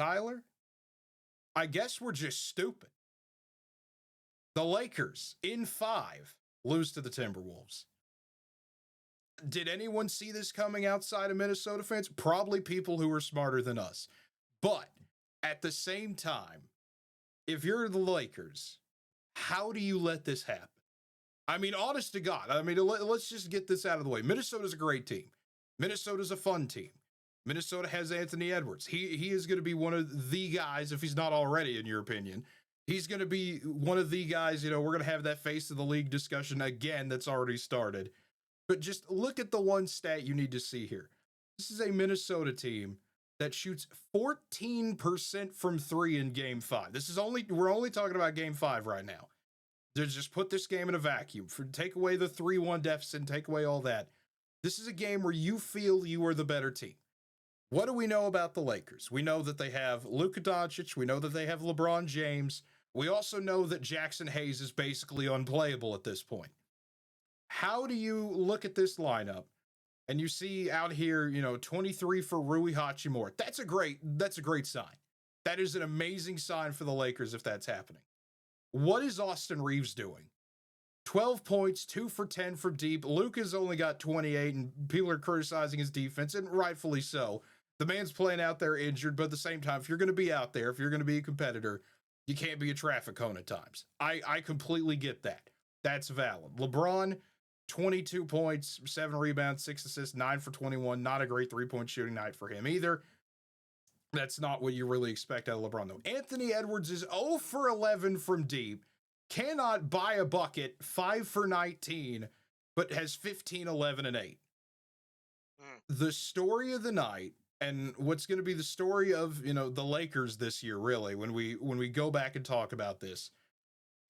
Tyler, I guess we're just stupid. The Lakers, in 5, lose to the Timberwolves. Did anyone see this coming outside of Minnesota fans? Probably people who are smarter than us. But at the same time, if you're the Lakers, how do you let this happen? I mean, honest to God, let's just get this out of the way. Minnesota's a great team. Minnesota's a fun team. Minnesota has Anthony Edwards. He is going to be one of the guys, if he's not already, in your opinion. He's going to be one of the guys, we're going to have that face of the league discussion again that's already started. But just look at the one stat you need to see here. This is a Minnesota team that shoots 14% from 3 in Game 5. We're only talking about Game 5 right now. Just put this game in a vacuum. Take away the 3-1 deficit and take away all that. This is a game where you feel you are the better team. What do we know about the Lakers? We know that they have Luka Doncic. We know that they have LeBron James. We also know that Jackson Hayes is basically unplayable at this point. How do you look at this lineup and you see out here, 23 for Rui Hachimura? That's a great sign. That is an amazing sign for the Lakers if that's happening. What is Austin Reeves doing? 12 points, 2 for 10 from deep. Luka's only got 28, and people are criticizing his defense, and rightfully so. The man's playing out there injured, but at the same time, if you're going to be out there, if you're going to be a competitor, you can't be a traffic cone at times. I completely get that. That's valid. LeBron, 22 points, 7 rebounds, 6 assists, 9 for 21. Not a great three-point shooting night for him either. That's not what you really expect out of LeBron, though. Anthony Edwards is 0 for 11 from deep, cannot buy a bucket, 5 for 19, but has 15, 11, and 8. The story of the night, and what's going to be the story of, the Lakers this year, really, when we go back and talk about this,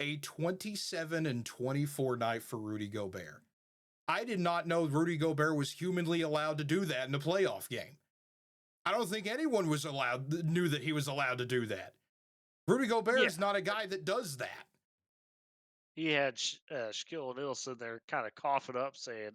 a 27 and 24 night for Rudy Gobert. I did not know Rudy Gobert was humanly allowed to do that in a playoff game. I don't think anyone knew that he was allowed to do that. Rudy Gobert is not a guy that does that. He had Shaquille O'Neal sitting there kind of coughing up saying,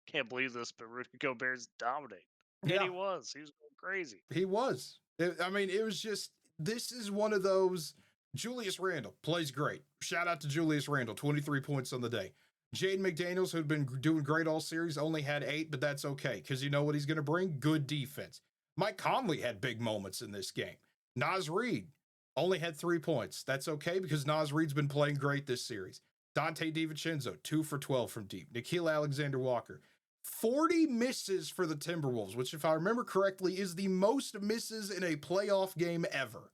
can't believe this, but Rudy Gobert's dominating. And he was going crazy. He was. It was just, this is one of those. Julius Randle plays great. Shout out to Julius Randle, 23 points on the day. Jaden McDaniels, who'd been doing great all series, only had 8, but that's okay, because you know what he's going to bring? Good defense. Mike Conley had big moments in this game. Naz Reid only had 3 points. That's okay, because Naz Reid's been playing great this series. Dante DiVincenzo, 2 for 12 from deep. Nickeil Alexander-Walker, 40 misses for the Timberwolves, which, if I remember correctly, is the most misses in a playoff game ever.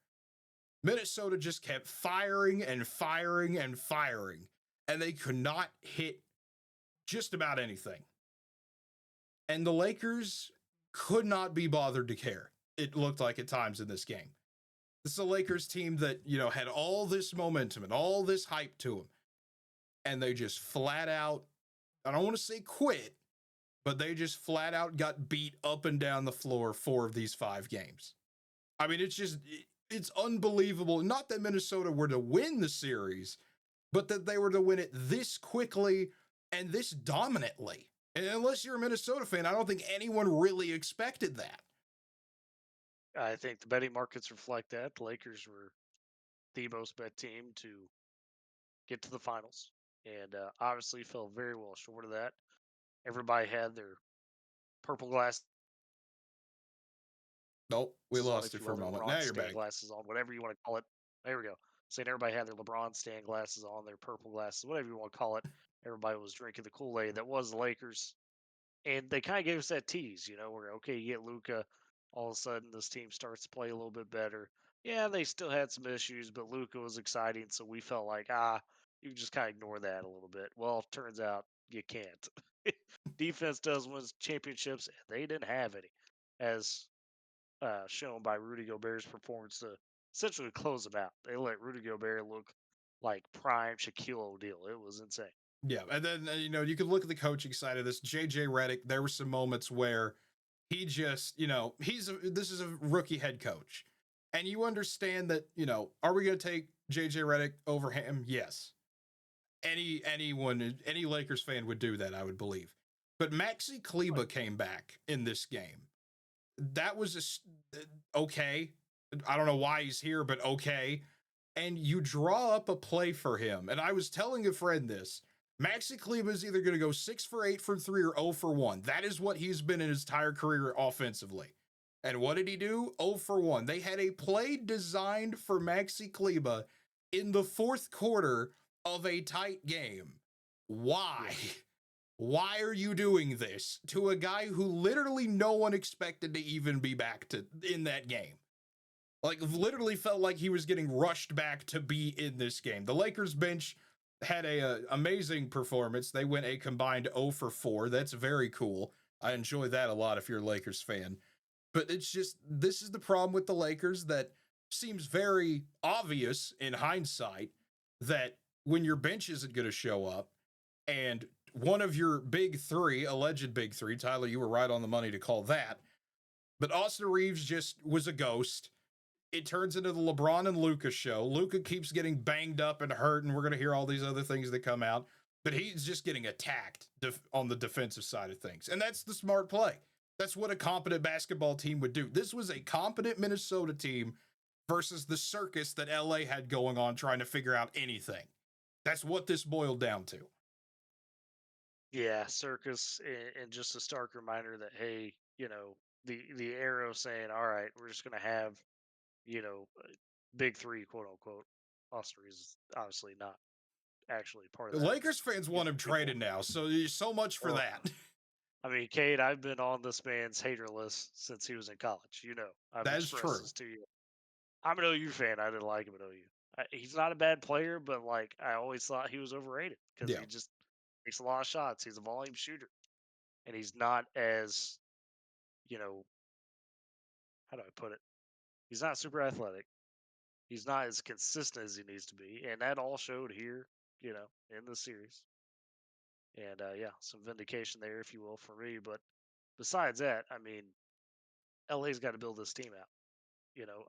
Minnesota just kept firing and firing and firing, and they could not hit just about anything. And the Lakers could not be bothered to care, it looked like at times in this game. This is a Lakers team that, had all this momentum and all this hype to them, and they just flat out, I don't want to say quit, but they just flat out got beat up and down the floor 4 of these 5 games. It's unbelievable. Not that Minnesota were to win the series, but that they were to win it this quickly and this dominantly. And unless you're a Minnesota fan, I don't think anyone really expected that. I think the betting markets reflect that. The Lakers were the most bet team to get to the finals. And obviously fell very well short of that. Everybody had their purple glass. Nope, we lost it for a moment. Now you're back. Glasses on, whatever you want to call it. There we go. Saying everybody had their LeBron stand glasses on, their purple glasses, whatever you want to call it. Everybody was drinking the Kool-Aid that was the Lakers. And they kind of gave us that tease, where, okay, you get Luka, all of a sudden this team starts to play a little bit better. Yeah, they still had some issues, but Luka was exciting, so we felt like, you just kind of ignore that a little bit. Well, it turns out you can't. Defense does win championships, and they didn't have any, as shown by Rudy Gobert's performance to essentially close them out. They let Rudy Gobert look like prime Shaquille O'Neal. It was insane. Yeah, and then, you could look at the coaching side of this. J.J. Redick, there were some moments where he just, this is a rookie head coach. And you understand that, are we going to take J.J. Redick over him? Yes. Any Lakers fan would do that, I would believe. But Maxi Kleber came back in this game. That was okay. I don't know why he's here, but okay. And you draw up a play for him. And I was telling a friend this. Maxi Kleba is either going to go 6 for 8 from 3 or 0 for 1. That is what he's been in his entire career offensively. And what did he do? 0 for 1. They had a play designed for Maxi Kleba in the fourth quarter of a tight game. Why? Yeah. Why are you doing this to a guy who literally no one expected to even be back to in that game? Like, literally felt like he was getting rushed back to be in this game. The Lakers bench had a amazing performance. They went a combined 0 for 4. That's very cool. I enjoy that a lot if you're a Lakers fan. But it's just, this is the problem with the Lakers that seems very obvious in hindsight, that when your bench isn't going to show up and one of your big three, alleged big three, Tyler, you were right on the money to call that, but Austin Reeves just was a ghost. It turns into the LeBron and Luka show. Luka keeps getting banged up and hurt, and we're going to hear all these other things that come out, but he's just getting attacked on the defensive side of things. And that's the smart play. That's what a competent basketball team would do. This was a competent Minnesota team versus the circus that LA had going on trying to figure out anything. That's what this boiled down to. Yeah, circus, and just a stark reminder that, hey, the arrow saying, all right, we're just gonna have, big three, quote unquote. Austin Reeves is obviously not actually part of that Lakers fans want him people. traded now, so much for Well, that. I mean, Kate, I've been on this man's hater list since he was in college. I've That is expressed true. this to you. I'm an OU fan. I didn't like him at OU. He's not a bad player, but like I always thought he was overrated because Yeah. he just takes a lot of shots. He's a volume shooter, and he's not as, you know, how do I put it? He's not super athletic. He's not as consistent as he needs to be, and that all showed here, in the series. And yeah, some vindication there, if you will, for me. But besides that, I mean, LA's got to build this team out.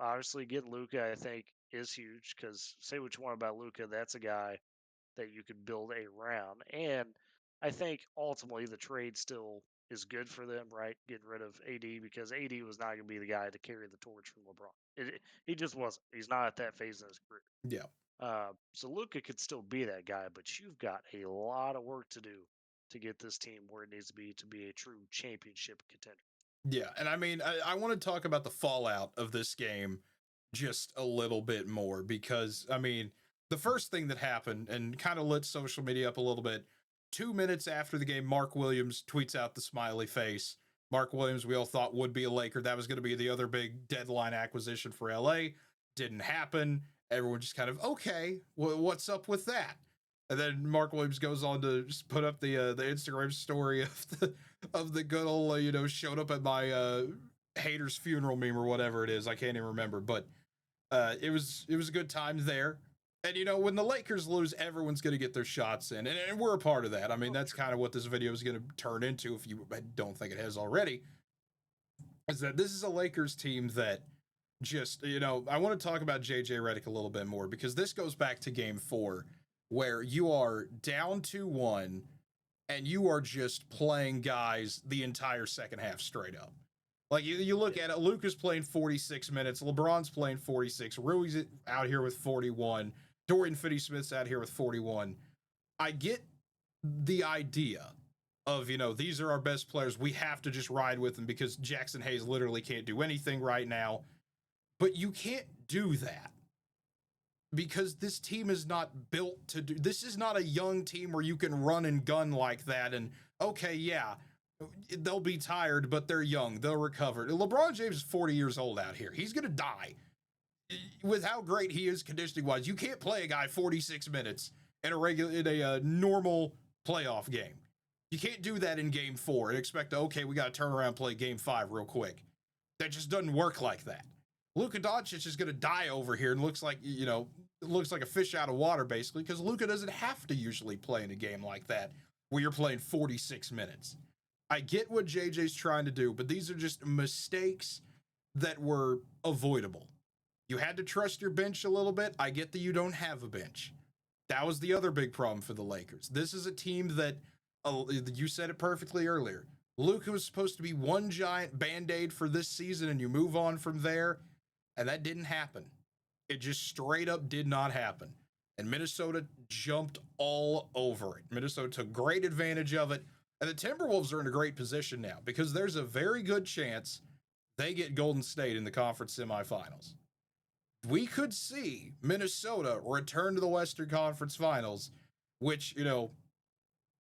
Obviously, getting Luca, I think, is huge because say what you want about Luca, that's a guy that you could build around. And I think ultimately the trade still is good for them, right? Getting rid of AD because AD was not going to be the guy to carry the torch from LeBron. He just wasn't. He's not at that phase in his career. Yeah. So Luca could still be that guy, but you've got a lot of work to do to get this team where it needs to be a true championship contender. Yeah. And I mean, I want to talk about the fallout of this game just a little bit more because, I mean, the first thing that happened and kind of lit social media up a little bit, 2 minutes after the game, Mark Williams tweets out the smiley face. Mark Williams, we all thought would be a Laker. That was going to be the other big deadline acquisition for LA. Didn't happen. Everyone just kind of, okay, what's up with that? And then Mark Williams goes on to just put up the Instagram story of the good old showed up at my hater's funeral meme or whatever it is. I can't even remember, but it was a good time there. And when the Lakers lose, everyone's going to get their shots in, and we're a part of that. I mean, Oh, that's sure. kind of what this video is going to turn into. If you don't think it has already, is that this is a Lakers team that just I want to talk about JJ Redick a little bit more because this goes back to Game 4, where you are down 2-1 and you are just playing guys the entire second half straight up. Like you look Yeah. at it, Luka's playing 46 minutes, LeBron's playing 46, Rui's out here with 41, Dorian Finney-Smith's out here with 41. I get the idea of, these are our best players. We have to just ride with them because Jackson Hayes literally can't do anything right now. But you can't do that because this team is not built to do. This is not a young team where you can run and gun like that and okay, yeah, they'll be tired, but they're young. They'll recover. LeBron James is 40 years old out here. He's going to die. With how great he is conditioning wise, you can't play a guy 46 minutes in a normal playoff game. You can't do that in game 4 and expect, okay, we got to turn around and play game 5 real quick. That just doesn't work like that. Luka Doncic is going to die over here and looks like a fish out of water basically because Luka doesn't have to usually play in a game like that where you're playing 46 minutes. I get what JJ's trying to do, but these are just mistakes that were avoidable. You had to trust your bench a little bit. I get that you don't have a bench. That was the other big problem for the Lakers. This is a team that, you said it perfectly earlier. Luka was supposed to be one giant band-aid for this season and you move on from there. And that didn't happen. It just straight up did not happen. And Minnesota jumped all over it. Minnesota took great advantage of it. And the Timberwolves are in a great position now because there's a very good chance they get Golden State in the conference semifinals. We could see Minnesota return to the Western Conference Finals, which,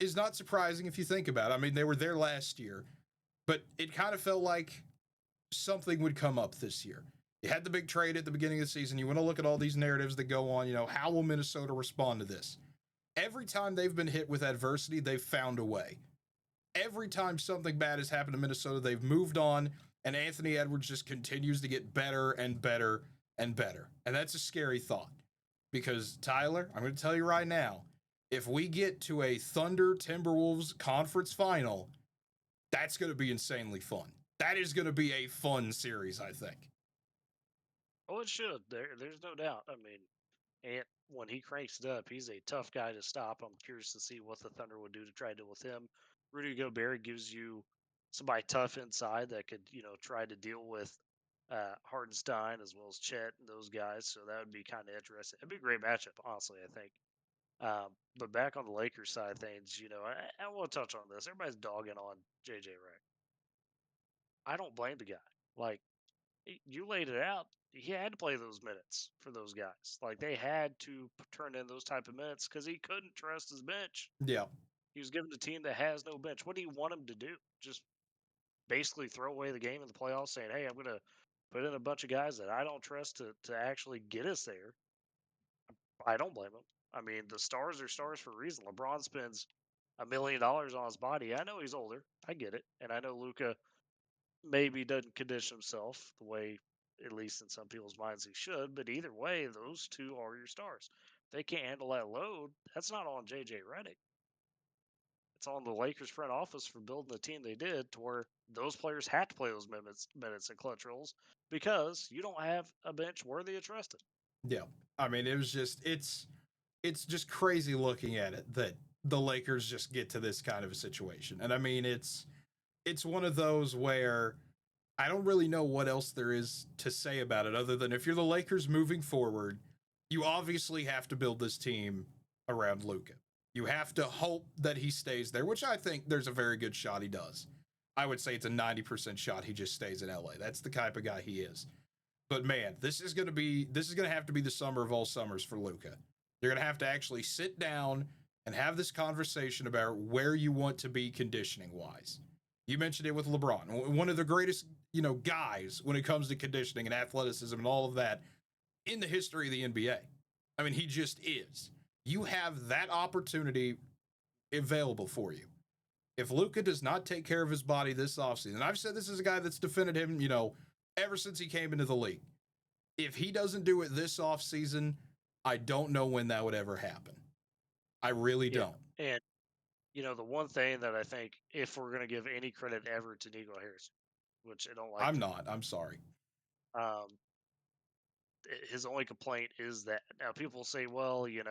is not surprising if you think about it. I mean, they were there last year, but it kind of felt like something would come up this year. You had the big trade at the beginning of the season. You want to look at all these narratives that go on. How will Minnesota respond to this? Every time they've been hit with adversity, they've found a way. Every time something bad has happened to Minnesota, they've moved on, and Anthony Edwards just continues to get better and better and better. And that's a scary thought because, Tyler, I'm going to tell you right now, if we get to a Thunder Timberwolves conference final, that's going to be insanely fun. That is going to be a fun series, I think. Oh, it should. There's no doubt. I mean, and when he cranks it up, he's a tough guy to stop. I'm curious to see what the Thunder would do to try to deal with him. Rudy Gobert gives you somebody tough inside that could, try to deal with Hardenstein as well as Chet and those guys. So that would be kind of interesting. It'd be a great matchup, honestly, I think. But back on the Lakers side of things, I want to touch on this. Everybody's dogging on JJ Redick. I don't blame the guy. Like, you laid it out. He had to play those minutes for those guys. Like they had to turn in those type of minutes because he couldn't trust his bench. Yeah. He was given a team that has no bench. What do you want him to do? Just basically throw away the game in the playoffs, saying, "Hey, I'm going to put in a bunch of guys that I don't trust to actually get us there." I don't blame him. I mean, the stars are stars for a reason. LeBron spends $1 million on his body. I know he's older. I get it, and I know Luca maybe doesn't condition himself the way, at least in some people's minds, he should. But either way, those two are your stars. If they can't handle that load, that's not on JJ Redick. It's on the Lakers front office for building the team they did to where those players have to play those minutes and clutch roles because you don't have a bench worthy of trusting. Yeah. I mean, it's just crazy looking at it that the Lakers just get to this kind of a situation. And I mean, it's one of those where I don't really know what else there is to say about it other than if you're the Lakers moving forward, you obviously have to build this team around Luka. You have to hope that he stays there, which I think there's a very good shot he does. I would say it's a 90% shot he just stays in LA. That's the type of guy he is. But man, this is gonna have to be the summer of all summers for Luka. You're gonna have to actually sit down and have this conversation about where you want to be conditioning wise. You mentioned it with LeBron, one of the greatest, guys when it comes to conditioning and athleticism and all of that in the history of the NBA. I mean, he just is. You have that opportunity available for you. If Luka does not take care of his body this offseason, and I've said this is a guy that's defended him, ever since he came into the league. If he doesn't do it this offseason, I don't know when that would ever happen. I really Yeah. don't. And, the one thing that I think, if we're going to give any credit ever to Nico Harrison, which I don't like I'm to, not. I'm sorry. um, his only complaint is that now people say, well, you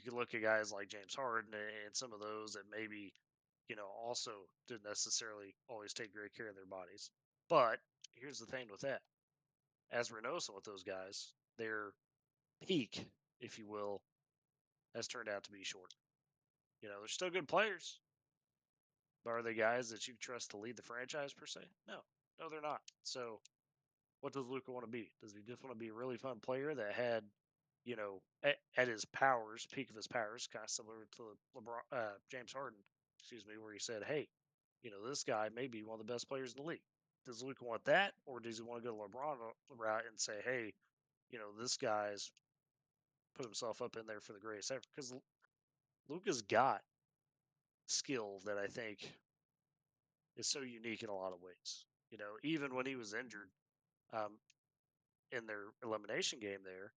could look at guys like James Harden and some of those that maybe, also didn't necessarily always take great care of their bodies. But here's the thing with that. As we're noticing with those guys, their peak, if you will, has turned out to be short. They're still good players, but are they guys that you trust to lead the franchise per se? No. No, they're not. So what does Luca want to be? Does he just want to be a really fun player that had, at his powers, peak of his powers, kind of similar to LeBron, James Harden, excuse me, where he said, "Hey, this guy may be one of the best players in the league." Does Luca want that, or does he want to go to LeBron route and say, "Hey, this guy's put himself up in there for the greatest ever"? Because Luca's got skill that I think is so unique in a lot of ways. Even when he was injured, um, in their elimination game there,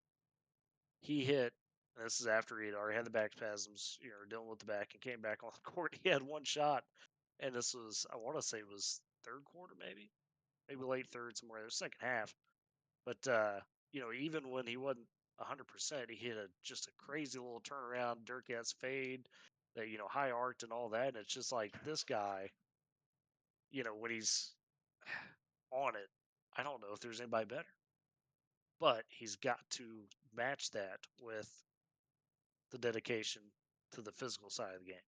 he hit. And this is after he had already had the back spasms, dealing with the back, and came back on the court. He had one shot, and this was, I want to say, it was third quarter, maybe late third, somewhere in the second half. But even when he wasn't 100%, he hit just a crazy little turnaround, Dirk gets fade, that high arced and all that. And it's just like this guy, when he's on it, I don't know if there's anybody better. but he's got to match that with the dedication to the physical side of the game.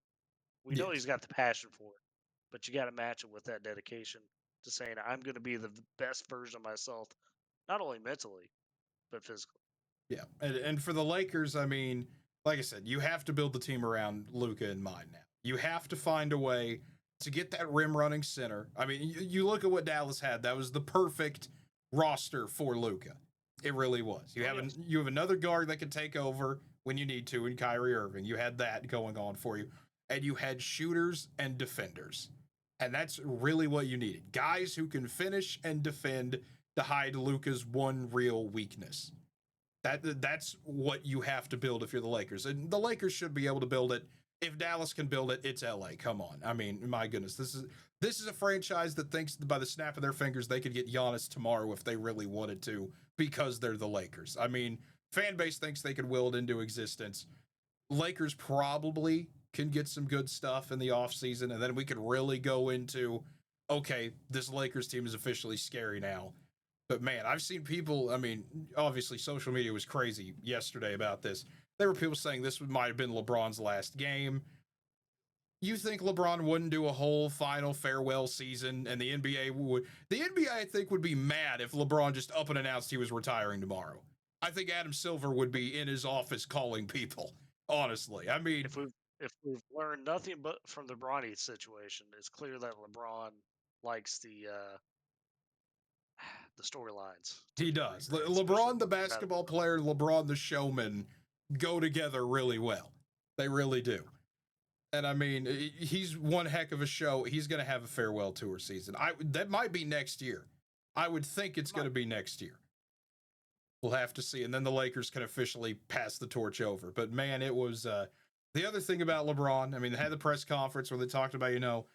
We know Yes. he's got the passion for it, but you got to match it with that dedication to saying, I'm going to be the best version of myself, not only mentally, but physically. Yeah, and for the Lakers, I mean, like I said, you have to build the team around Luca in mind now. You have to find a way to get that rim running center. I mean, you look at what Dallas had; that was the perfect roster for Luca. It really was. Oh, yes. You have another guard that can take over when you need to in Kyrie Irving. You had that going on for you, and you had shooters and defenders, and that's really what you needed. Guys who can finish and defend to hide Luca's one real weakness. That's what you have to build if you're the Lakers. And the Lakers should be able to build it. If Dallas can build it, it's LA. Come on. I mean, my goodness. This is a franchise that thinks by the snap of their fingers they could get Giannis tomorrow if they really wanted to because they're the Lakers. I mean, fan base thinks they could will it into existence. Lakers probably can get some good stuff in the offseason, and then we could really go into okay, this Lakers team is officially scary now. But man, I've seen people. I mean, obviously, social media was crazy yesterday about this. There were people saying this might have been LeBron's last game. You think LeBron wouldn't do a whole final farewell season, and the NBA would? The NBA, I think, would be mad if LeBron just up and announced he was retiring tomorrow. I think Adam Silver would be in his office calling people. Honestly, I mean, If we've learned nothing but from the Bronny situation, it's clear that LeBron likes the storylines to a he degree, does. right? Especially LeBron, the working out of basketball player, LeBron, the showman, go together really well. They really do. And I mean, he's one heck of a show. He's going to have a farewell tour season. That might be next year. I would think it's going to be next year. We'll have to see, and then the Lakers can officially pass the torch over. But man, it was the other thing about LeBron. I mean, they had the press conference where they talked about,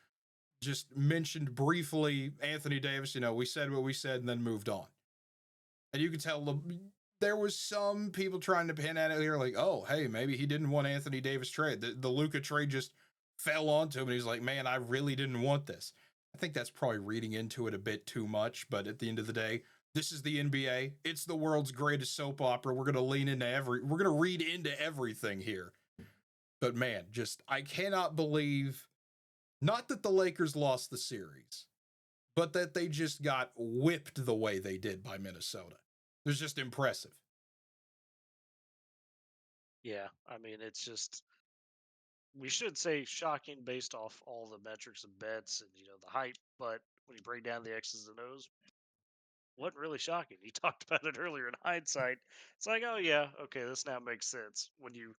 just mentioned briefly Anthony Davis. We said what we said and then moved on. And you could tell there was some people trying to pin at it here, like, oh, hey, maybe he didn't want Anthony Davis trade. The Luka trade just fell onto him, and he's like, man, I really didn't want this. I think that's probably reading into it a bit too much, but at the end of the day, this is the NBA. It's the world's greatest soap opera. We're gonna read into everything here. But man, just I cannot believe not that the Lakers lost the series, but that they just got whipped the way they did by Minnesota. It was just impressive. yeah, I mean, it's just we should say shocking based off all the metrics and bets and the hype, but when you break down the X's and O's, wasn't really shocking. You talked about it earlier in hindsight. It's like, oh yeah, okay, this now makes sense when you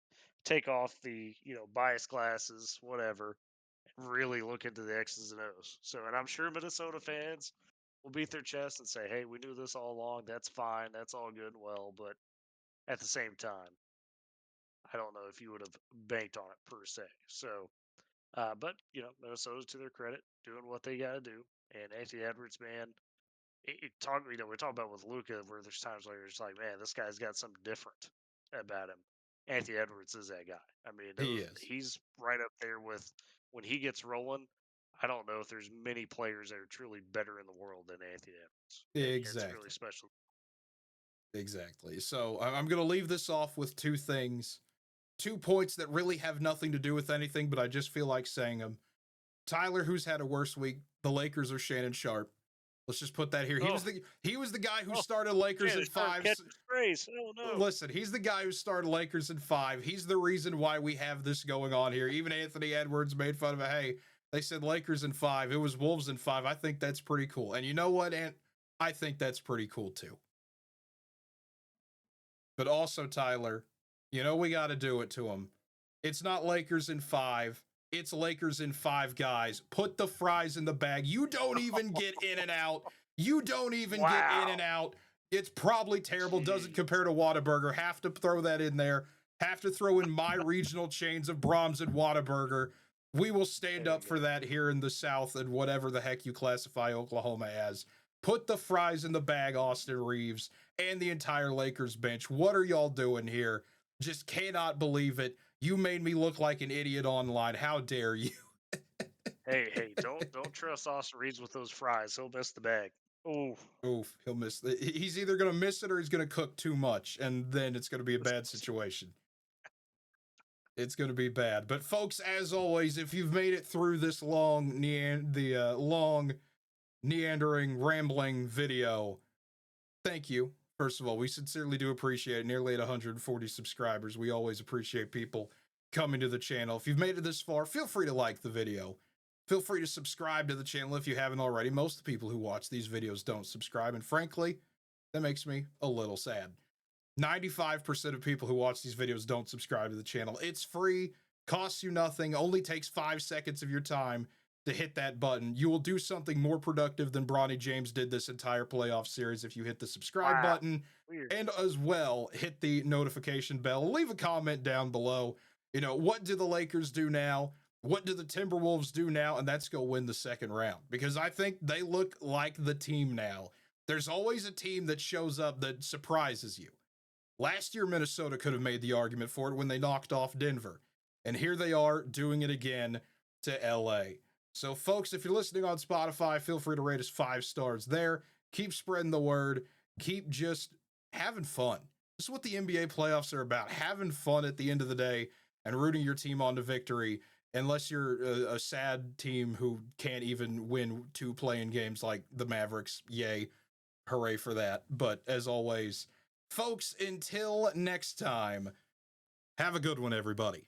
take off the bias glasses, whatever, and really look into the X's and O's. So, and I'm sure Minnesota fans will beat their chest and say, hey, we knew this all along. That's fine. That's all good and well. But at the same time, I don't know if you would have banked on it per se. So, but Minnesota, to their credit, doing what they got to do. And Anthony Edwards, man, we're talking about with Luca, where there's times where you're just like, man, this guy's got something different about him. Anthony Edwards is that guy. I mean, He is. he's right up there with when he gets rolling. I don't know if there's many players that are truly better in the world than Anthony Edwards. It's really Exactly. special. Exactly. So I'm going to leave this off with two things, 2 points that really have nothing to do with anything, but I just feel like saying them. Tyler, who's had a worse week, the Lakers are Shannon Sharp. Let's just put that here. He Oh, was the guy who oh, started Lakers Shannon in Sharp five. catching strays. Oh no. Listen, he's the guy who started Lakers in five. He's the reason why we have this going on here. Even Anthony Edwards made fun of it. Hey, they said Lakers in five. It was Wolves in five. I think that's pretty cool. And you know what, Ant? I think that's pretty cool too. But also, Tyler, we got to do it to him. It's not Lakers in five. It's Lakers in five guys. Put the fries in the bag. You don't even get in and out. You don't even get in and Wow. out. It's probably terrible. Doesn't Jeez. compare to Whataburger. Have to throw that in there. Have to throw in my regional chains of Brahms and Whataburger. We will stand There you up go. for that here in the South and whatever the heck you classify Oklahoma as. Put the fries in the bag, Austin Reeves, and the entire Lakers bench. What are y'all doing here? Just cannot believe it. You made me look like an idiot online. How dare you? Hey, don't trust Austin Reeves with those fries. He'll miss the bag. Oh, Oof, he'll miss. He's either going to miss it or he's going to cook too much, and then it's going to be a bad situation. It's going to be bad. But folks, as always, if you've made it through this long, long, meandering, rambling video, thank you. First of all, we sincerely do appreciate it. Nearly at 140 subscribers. We always appreciate people coming to the channel. If you've made it this far, feel free to like the video. Feel free to subscribe to the channel if you haven't already. Most of the people who watch these videos don't subscribe, and frankly, that makes me a little sad. 95% of people who watch these videos don't subscribe to the channel. It's free, costs you nothing, only takes 5 seconds of your time to hit that button. You will do something more productive than Bronny James did this entire playoff series if you hit the subscribe wow. button Weird. and as well hit the notification bell. Leave a comment down below. What do the Lakers do now? What do the Timberwolves do now? And that's go win the second round, because I think they look like the team now. There's always a team that shows up that surprises you. Last year, Minnesota could have made the argument for it when they knocked off Denver. And here they are doing it again to LA. So, folks, if you're listening on Spotify, feel free to rate us 5 stars there. Keep spreading the word. Keep just having fun. This is what the NBA playoffs are about, having fun at the end of the day and rooting your team on to victory, unless you're a sad team who can't even win 2 play-in games like the Mavericks. Yay. Hooray for that. But as always, folks, until next time, have a good one, everybody.